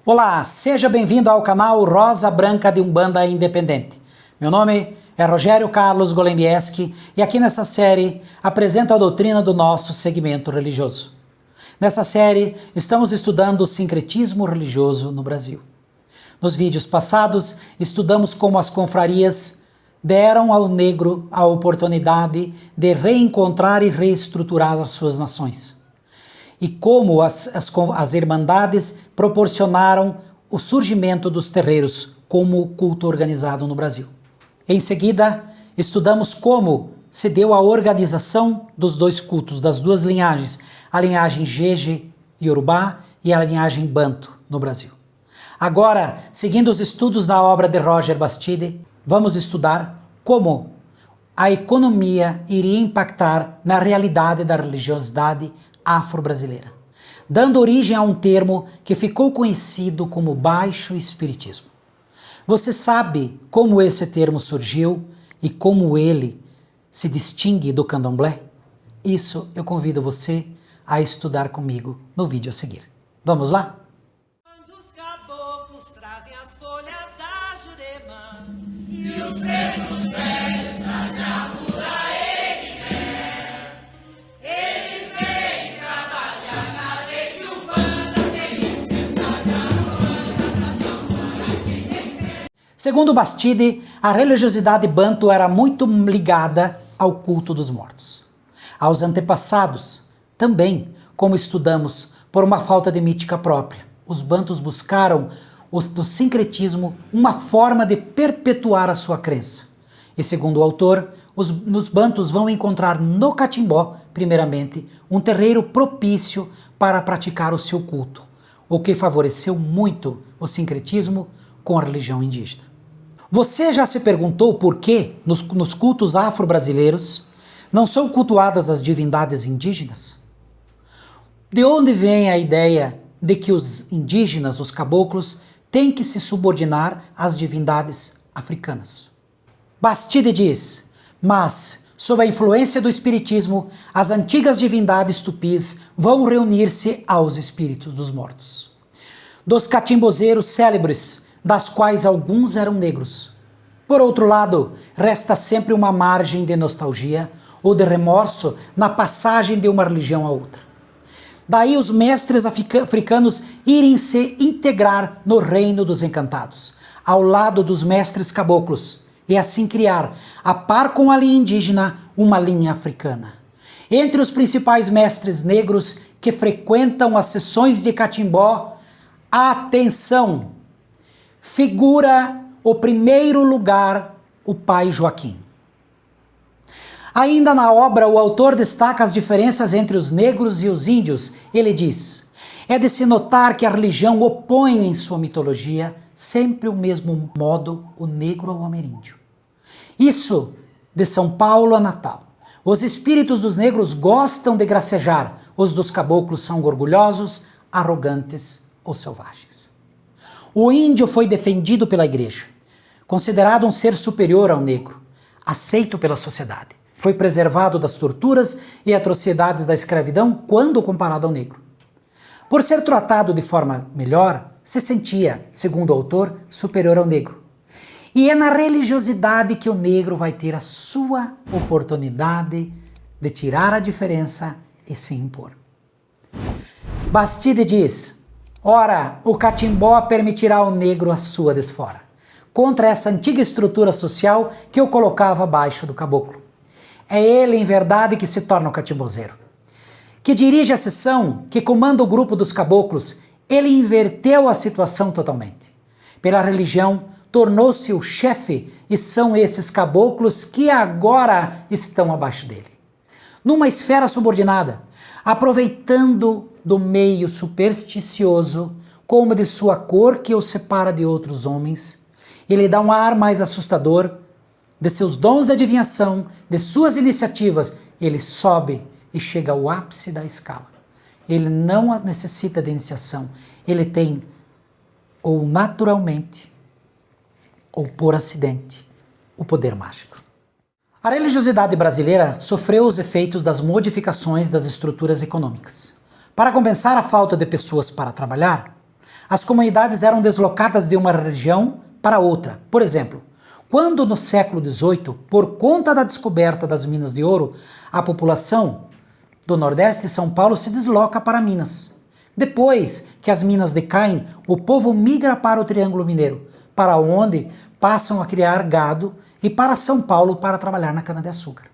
Olá, seja bem-vindo ao canal Rosa Branca de Umbanda Independente. Meu nome é Rogério Carlos Golembiewski e aqui nessa série apresento a doutrina do nosso segmento religioso. Nessa série estamos estudando o sincretismo religioso no Brasil. Nos vídeos passados estudamos como as confrarias deram ao negro a oportunidade de reencontrar e reestruturar as suas nações. E como as irmandades proporcionaram o surgimento dos terreiros como culto organizado no Brasil. Em seguida, estudamos como se deu a organização dos dois cultos, das duas linhagens, a linhagem Jeje Yorubá e a linhagem Banto no Brasil. Agora, seguindo os estudos da obra de Roger Bastide, vamos estudar como a economia iria impactar na realidade da religiosidade afro-brasileira, dando origem a um termo que ficou conhecido como baixo espiritismo. Você sabe como esse termo surgiu e como ele se distingue do candomblé? Isso eu convido você a estudar comigo no vídeo a seguir. Vamos lá? Quando os caboclos trazem as folhas da Jurema e os pretos velhos trazem a mula eles vêm trabalhar na lei de Umbanda, tem licença de Aruanda pra salvar quem quer. Segundo Bastide, a religiosidade banto era muito ligada ao culto dos mortos, aos antepassados, também, como estudamos, por uma falta de mítica própria. Os bantos buscaram no sincretismo uma forma de perpetuar a sua crença. E segundo o autor, os bantos vão encontrar no catimbó, primeiramente, um terreiro propício para praticar o seu culto, o que favoreceu muito o sincretismo com a religião indígena. Você já se perguntou por que nos cultos afro-brasileiros não são cultuadas as divindades indígenas? De onde vem a ideia de que os indígenas, os caboclos, têm que se subordinar às divindades africanas? Bastide diz, mas, sob a influência do espiritismo, as antigas divindades tupis vão reunir-se aos espíritos dos mortos. Dos catimbozeiros célebres, das quais alguns eram negros. Por outro lado, resta sempre uma margem de nostalgia ou de remorso na passagem de uma religião a outra. Daí os mestres africanos irem se integrar no reino dos encantados, ao lado dos mestres caboclos, e assim criar, a par com a linha indígena, uma linha africana. Entre os principais mestres negros que frequentam as sessões de catimbó, atenção! Figura o primeiro lugar o pai Joaquim. Ainda na obra, o autor destaca as diferenças entre os negros e os índios. Ele diz, é de se notar que a religião opõe em sua mitologia sempre o mesmo modo o negro ao ameríndio. Isso de São Paulo a Natal. Os espíritos dos negros gostam de gracejar, os dos caboclos são orgulhosos, arrogantes ou selvagens. O índio foi defendido pela igreja, considerado um ser superior ao negro, aceito pela sociedade. Foi preservado das torturas e atrocidades da escravidão quando comparado ao negro. Por ser tratado de forma melhor, se sentia, segundo o autor, superior ao negro. E é na religiosidade que o negro vai ter a sua oportunidade de tirar a diferença e se impor. Bastide diz, ora, o catimbó permitirá ao negro a sua desfora, contra essa antiga estrutura social que o colocava abaixo do caboclo. É ele, em verdade, que se torna o catimbozeiro. Que dirige a sessão, que comanda o grupo dos caboclos, ele inverteu a situação totalmente. Pela religião, tornou-se o chefe e são esses caboclos que agora estão abaixo dele. Numa esfera subordinada, aproveitando do meio supersticioso, como de sua cor que o separa de outros homens, ele dá um ar mais assustador, de seus dons de adivinhação, de suas iniciativas, ele sobe e chega ao ápice da escala. Ele não necessita de iniciação, ele tem, ou naturalmente, ou por acidente, o poder mágico. A religiosidade brasileira sofreu os efeitos das modificações das estruturas econômicas. Para compensar a falta de pessoas para trabalhar, As comunidades eram deslocadas de uma região para outra. Por exemplo, quando no século XVIII, por conta da descoberta das minas de ouro, a população do Nordeste de São Paulo se desloca para Minas. Depois que as minas decaem, o povo migra para o Triângulo Mineiro, para onde passam a criar gado, e para São Paulo para trabalhar na cana-de-açúcar.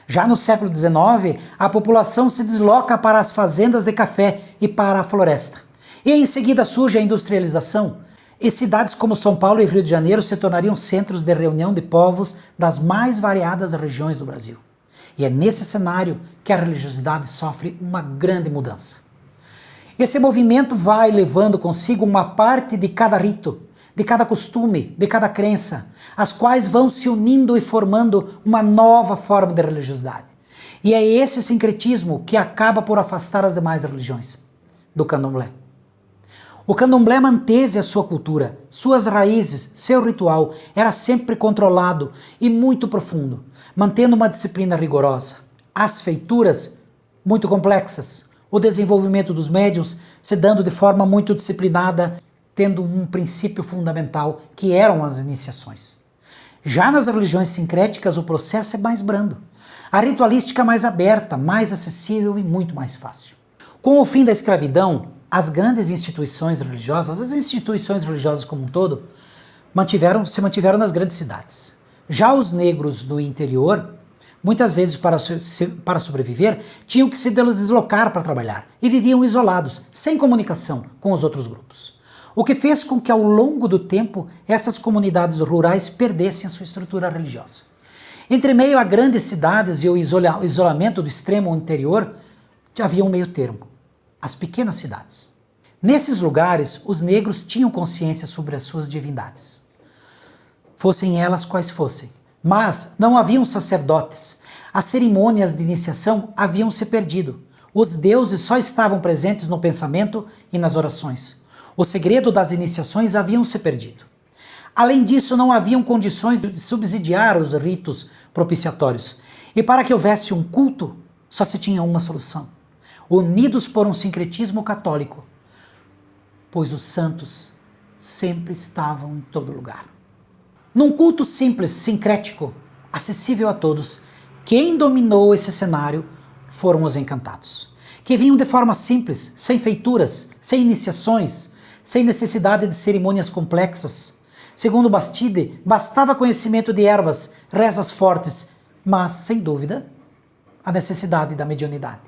Já no século XIX, a população se desloca para as fazendas de café e para a floresta. E em seguida surge a industrialização, e cidades como São Paulo e Rio de Janeiro se tornariam centros de reunião de povos das mais variadas regiões do Brasil. E é nesse cenário que a religiosidade sofre uma grande mudança. Esse movimento vai levando consigo uma parte de cada rito, de cada costume, de cada crença, as quais vão se unindo e formando uma nova forma de religiosidade. E é esse sincretismo que acaba por afastar as demais religiões do candomblé. O candomblé manteve a sua cultura, suas raízes, seu ritual, era sempre controlado e muito profundo, mantendo uma disciplina rigorosa. As feituras, muito complexas, o desenvolvimento dos médiuns se dando de forma muito disciplinada, tendo um princípio fundamental, que eram as iniciações. Já nas religiões sincréticas, o processo é mais brando. A ritualística mais aberta, mais acessível e muito mais fácil. Com o fim da escravidão, as grandes instituições religiosas, as instituições religiosas como um todo, se mantiveram nas grandes cidades. Já os negros do interior, muitas vezes para sobreviver, tinham que se deslocar para trabalhar e viviam isolados, sem comunicação com os outros grupos. O que fez com que ao longo do tempo essas comunidades rurais perdessem a sua estrutura religiosa. Entre meio a grandes cidades e o isolamento do extremo interior, havia um meio termo. As pequenas cidades. Nesses lugares, os negros tinham consciência sobre as suas divindades, fossem elas quais fossem, mas não haviam sacerdotes. As cerimônias de iniciação haviam se perdido. Os deuses só estavam presentes no pensamento e nas orações. O segredo das iniciações haviam se perdido. Além disso, não haviam condições de subsidiar os ritos propiciatórios. E para que houvesse um culto, só se tinha uma solução: unidos por um sincretismo católico, pois os santos sempre estavam em todo lugar. Num culto simples, sincrético, acessível a todos, quem dominou esse cenário foram os encantados, que vinham de forma simples, sem feituras, sem iniciações, sem necessidade de cerimônias complexas. Segundo Bastide, bastava conhecimento de ervas, rezas fortes, mas, sem dúvida, a necessidade da mediunidade.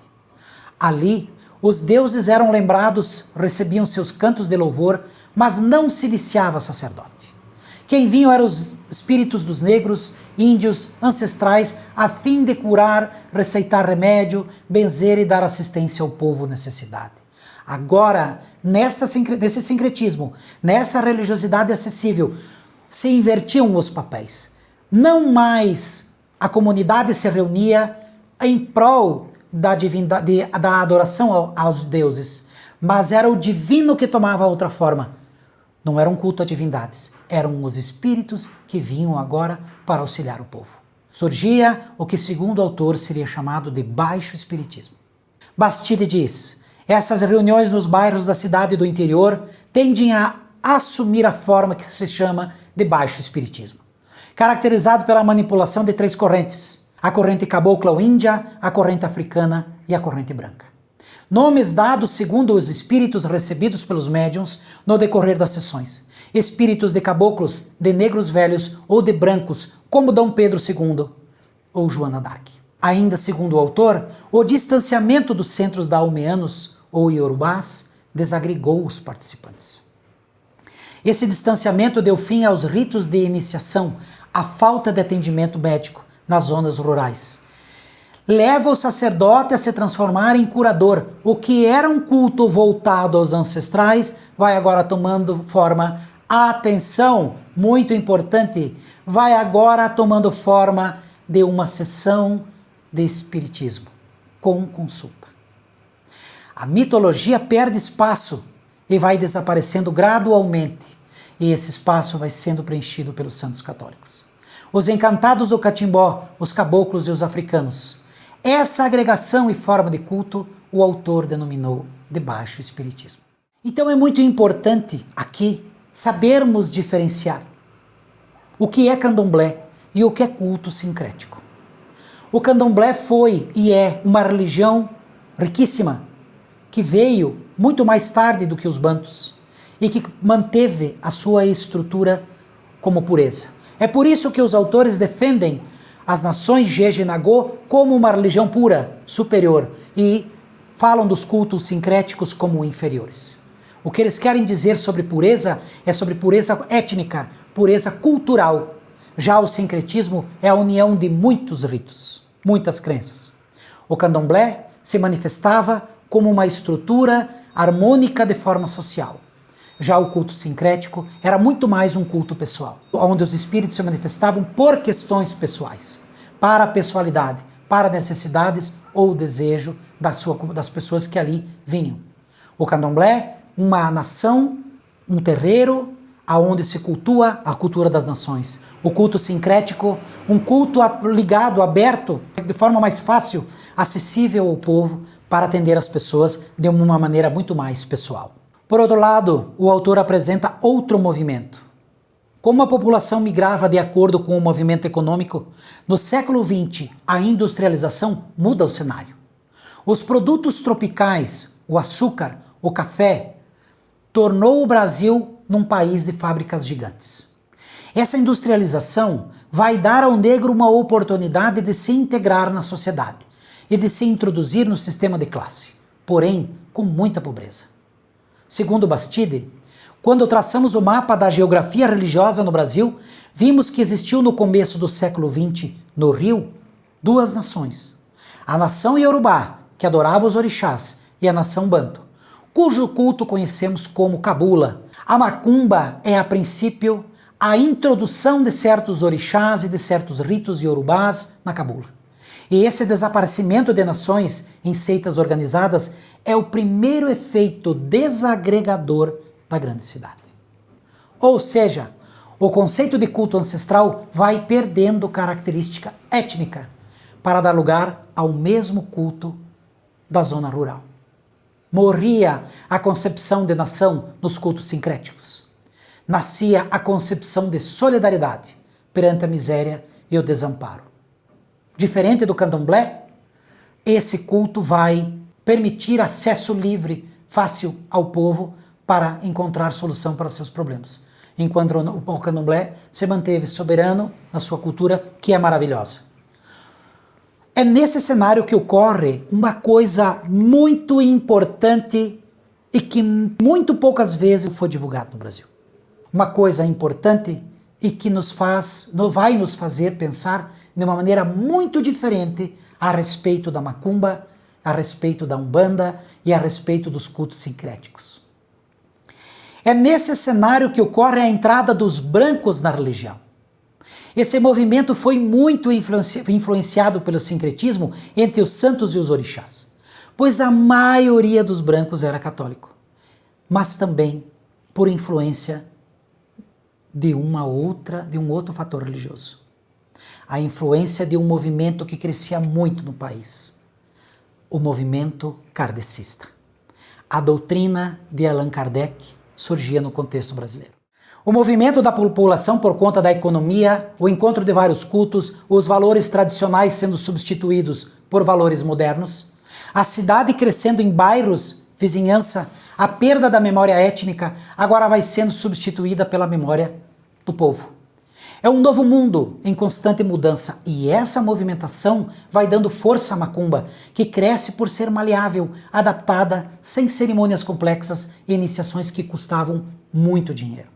Ali, os deuses eram lembrados, recebiam seus cantos de louvor, mas não se iniciava sacerdote. Quem vinham eram os espíritos dos negros, índios, ancestrais, a fim de curar, receitar remédio, benzer e dar assistência ao povo necessidade. Agora, nesse sincretismo, nessa religiosidade acessível, se invertiam os papéis. Não mais a comunidade se reunia em prol da divindade, da adoração aos deuses, mas era o divino que tomava outra forma. Não era um culto a divindades, eram os espíritos que vinham agora para auxiliar o povo. Surgia o que, segundo o autor, seria chamado de baixo espiritismo. Bastide diz: essas reuniões nos bairros da cidade do interior tendem a assumir a forma que se chama de baixo espiritismo, caracterizado pela manipulação de 3 correntes: a corrente cabocla ou índia, a corrente africana e a corrente branca. Nomes dados segundo os espíritos recebidos pelos médiuns no decorrer das sessões. Espíritos de caboclos, de negros velhos ou de brancos, como Dom Pedro II ou Joana d'Arc. Ainda segundo o autor, o distanciamento dos centros daomeanos ou iorubás desagregou os participantes. Esse distanciamento deu fim aos ritos de iniciação, à falta de atendimento médico nas zonas rurais. Leva o sacerdote a se transformar em curador. O que era um culto voltado aos ancestrais vai agora tomando forma, atenção, muito importante, vai agora tomando forma de uma sessão de espiritismo, com consulta. A mitologia perde espaço e vai desaparecendo gradualmente, e esse espaço vai sendo preenchido pelos santos católicos. Os encantados do catimbó, os caboclos e os africanos. Essa agregação e forma de culto, o autor denominou de baixo espiritismo. Então é muito importante aqui sabermos diferenciar o que é candomblé e o que é culto sincrético. O candomblé foi e é uma religião riquíssima, que veio muito mais tarde do que os bantus e que manteve a sua estrutura como pureza. É por isso que os autores defendem as nações Jeje e Nagô como uma religião pura, superior, e falam dos cultos sincréticos como inferiores. O que eles querem dizer sobre pureza é sobre pureza étnica, pureza cultural. Já o sincretismo é a união de muitos ritos, muitas crenças. O candomblé se manifestava como uma estrutura harmônica de forma social. Já o culto sincrético era muito mais um culto pessoal, onde os espíritos se manifestavam por questões pessoais, para a pessoalidade, para necessidades ou desejo das pessoas que ali vinham. O candomblé, uma nação, um terreiro, aonde se cultua a cultura das nações. O culto sincrético, um culto ligado, aberto, de forma mais fácil, acessível ao povo, para atender as pessoas de uma maneira muito mais pessoal. Por outro lado, o autor apresenta outro movimento. Como a população migrava de acordo com o movimento econômico, no século XX a industrialização muda o cenário. Os produtos tropicais, o açúcar, o café, tornou o Brasil num país de fábricas gigantes. Essa industrialização vai dar ao negro uma oportunidade de se integrar na sociedade e de se introduzir no sistema de classe, porém com muita pobreza. Segundo Bastide, quando traçamos o mapa da geografia religiosa no Brasil, vimos que existiu no começo do século XX, no Rio, duas nações. A nação Iorubá, que adorava os orixás, e a nação Banto, cujo culto conhecemos como Cabula. A macumba é, a princípio, a introdução de certos orixás e de certos ritos iorubás na Cabula. E esse desaparecimento de nações em seitas organizadas é o primeiro efeito desagregador da grande cidade. Ou seja, o conceito de culto ancestral vai perdendo característica étnica para dar lugar ao mesmo culto da zona rural. Morria a concepção de nação nos cultos sincréticos. Nascia a concepção de solidariedade perante a miséria e o desamparo. Diferente do candomblé, esse culto vai permitir acesso livre, fácil ao povo para encontrar solução para seus problemas. Enquanto o candomblé se manteve soberano na sua cultura, que é maravilhosa. É nesse cenário que ocorre uma coisa muito importante e que muito poucas vezes foi divulgado no Brasil. Uma coisa importante e que vai nos fazer pensar de uma maneira muito diferente a respeito da macumba, a respeito da umbanda e a respeito dos cultos sincréticos. É nesse cenário que ocorre a entrada dos brancos na religião. Esse movimento foi muito influenciado pelo sincretismo entre os santos e os orixás, pois a maioria dos brancos era católico, mas também por influência de um outro fator religioso. A influência de um movimento que crescia muito no país, o movimento kardecista. A doutrina de Allan Kardec surgia no contexto brasileiro. O movimento da população por conta da economia, o encontro de vários cultos, os valores tradicionais sendo substituídos por valores modernos, a cidade crescendo em bairros, vizinhança, a perda da memória étnica agora vai sendo substituída pela memória do povo. É um novo mundo em constante mudança e essa movimentação vai dando força à macumba, que cresce por ser maleável, adaptada, sem cerimônias complexas e iniciações que custavam muito dinheiro.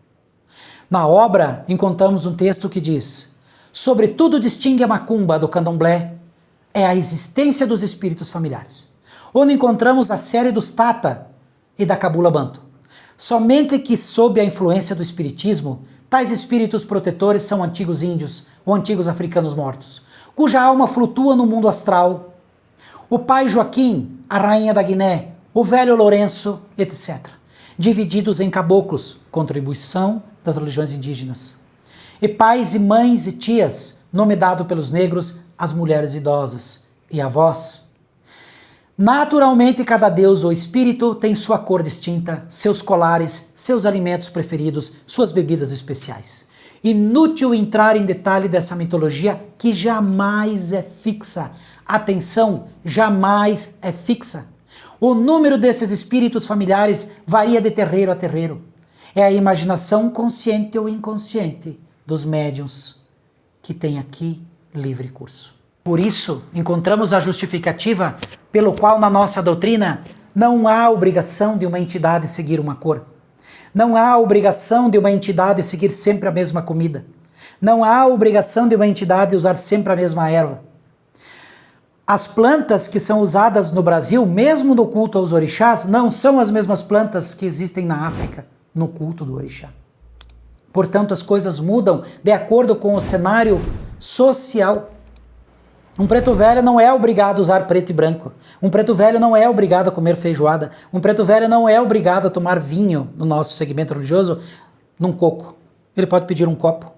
Na obra, encontramos um texto que diz: sobretudo distingue a macumba do candomblé é a existência dos espíritos familiares, onde encontramos a série dos Tata e da Cabula Banto. Somente que sob a influência do espiritismo, tais espíritos protetores são antigos índios ou antigos africanos mortos, cuja alma flutua no mundo astral. O pai Joaquim, a rainha da Guiné, o velho Lourenço, etc., divididos em caboclos, contribuição das religiões indígenas, e pais e mães e tias, nome dado pelos negros às mulheres idosas, e avós. Naturalmente, cada deus ou espírito tem sua cor distinta, seus colares, seus alimentos preferidos, suas bebidas especiais. Inútil entrar em detalhe dessa mitologia que jamais é fixa. Atenção, jamais é fixa. O número desses espíritos familiares varia de terreiro a terreiro. É a imaginação consciente ou inconsciente dos médiuns que tem aqui livre curso. Por isso, encontramos a justificativa pelo qual na nossa doutrina não há obrigação de uma entidade seguir uma cor. Não há obrigação de uma entidade seguir sempre a mesma comida. Não há obrigação de uma entidade usar sempre a mesma erva. As plantas que são usadas no Brasil, mesmo no culto aos orixás, não são as mesmas plantas que existem na África, no culto do orixá. Portanto, as coisas mudam de acordo com o cenário social. Um preto velho não é obrigado a usar preto e branco. Um preto velho não é obrigado a comer feijoada. Um preto velho não é obrigado a tomar vinho, no nosso segmento religioso, num coco. Ele pode pedir um copo.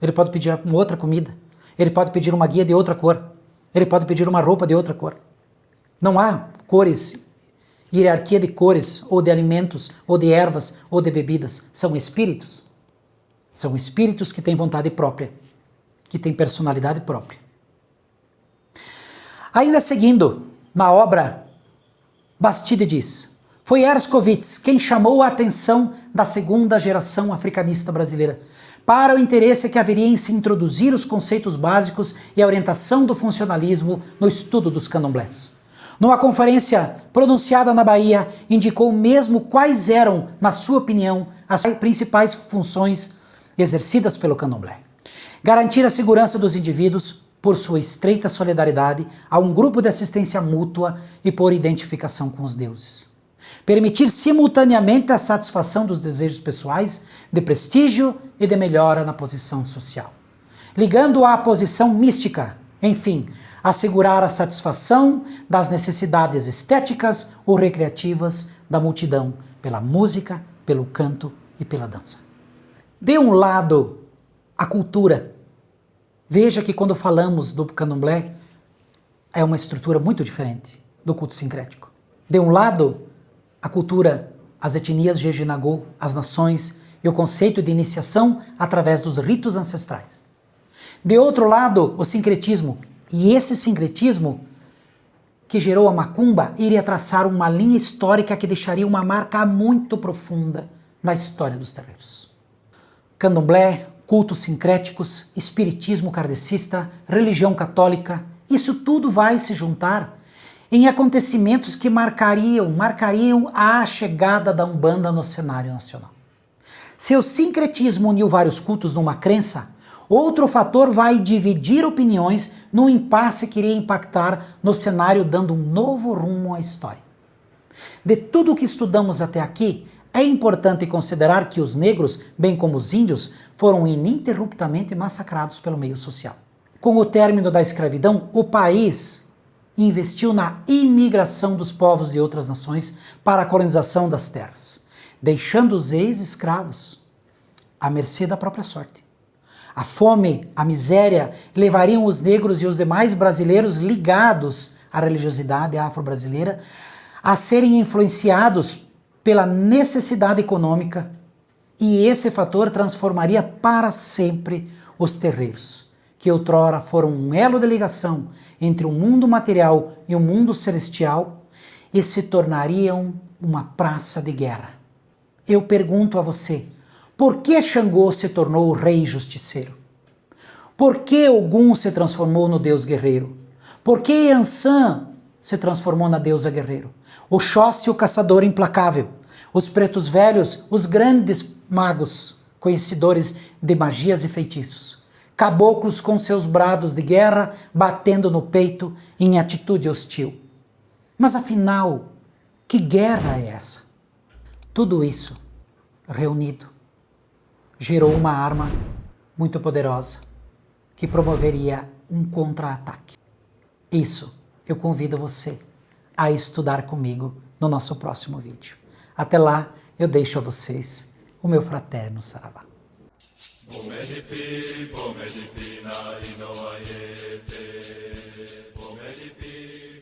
Ele pode pedir uma outra comida. Ele pode pedir uma guia de outra cor. Ele pode pedir uma roupa de outra cor. Não há cores, hierarquia de cores, ou de alimentos, ou de ervas, ou de bebidas. São espíritos. São espíritos que têm vontade própria, que têm personalidade própria. Ainda seguindo, na obra, Bastide diz: foi Herskovits quem chamou a atenção da segunda geração africanista brasileira para o interesse que haveria em se introduzir os conceitos básicos e a orientação do funcionalismo no estudo dos candomblés. Numa conferência pronunciada na Bahia, indicou mesmo quais eram, na sua opinião, as principais funções exercidas pelo candomblé. Garantir a segurança dos indivíduos por sua estreita solidariedade a um grupo de assistência mútua e por identificação com os deuses. Permitir simultaneamente a satisfação dos desejos pessoais de prestígio e de melhora na posição social. Ligando à posição mística, enfim, assegurar a satisfação das necessidades estéticas ou recreativas da multidão pela música, pelo canto e pela dança. De um lado, a cultura. Veja que quando falamos do candomblé, é uma estrutura muito diferente do culto sincrético. De um lado, a cultura, as etnias Jejinagô, as nações e o conceito de iniciação através dos ritos ancestrais. De outro lado, o sincretismo. E esse sincretismo que gerou a macumba iria traçar uma linha histórica que deixaria uma marca muito profunda na história dos terreiros. Candomblé, cultos sincréticos, espiritismo kardecista, religião católica, isso tudo vai se juntar em acontecimentos que marcariam a chegada da Umbanda no cenário nacional. Se o sincretismo uniu vários cultos numa crença, outro fator vai dividir opiniões num impasse que iria impactar no cenário, dando um novo rumo à história. De tudo o que estudamos até aqui, é importante considerar que os negros, bem como os índios, foram ininterruptamente massacrados pelo meio social. Com o término da escravidão, o país investiu na imigração dos povos de outras nações para a colonização das terras, deixando os ex-escravos à mercê da própria sorte. A fome, a miséria levariam os negros e os demais brasileiros ligados à religiosidade afro-brasileira a serem influenciados pela necessidade econômica, e esse fator transformaria para sempre os terreiros, que outrora foram um elo de ligação entre o mundo material e o mundo celestial, e se tornariam uma praça de guerra. Eu pergunto a você, por que Xangô se tornou o rei justiceiro? Por que Ogum se transformou no deus guerreiro? Por que Yansan se transformou na deusa guerreiro? Oxóssi, o caçador implacável. Os pretos velhos, os grandes magos, conhecedores de magias e feitiços. Caboclos com seus brados de guerra batendo no peito em atitude hostil. Mas afinal, que guerra é essa? Tudo isso, reunido, gerou uma arma muito poderosa que promoveria um contra-ataque. Isso eu convido você a estudar comigo no nosso próximo vídeo. Até lá, eu deixo a vocês o meu fraterno saravá. Pomedipi, pomedipi, na inoayete, pomedipi.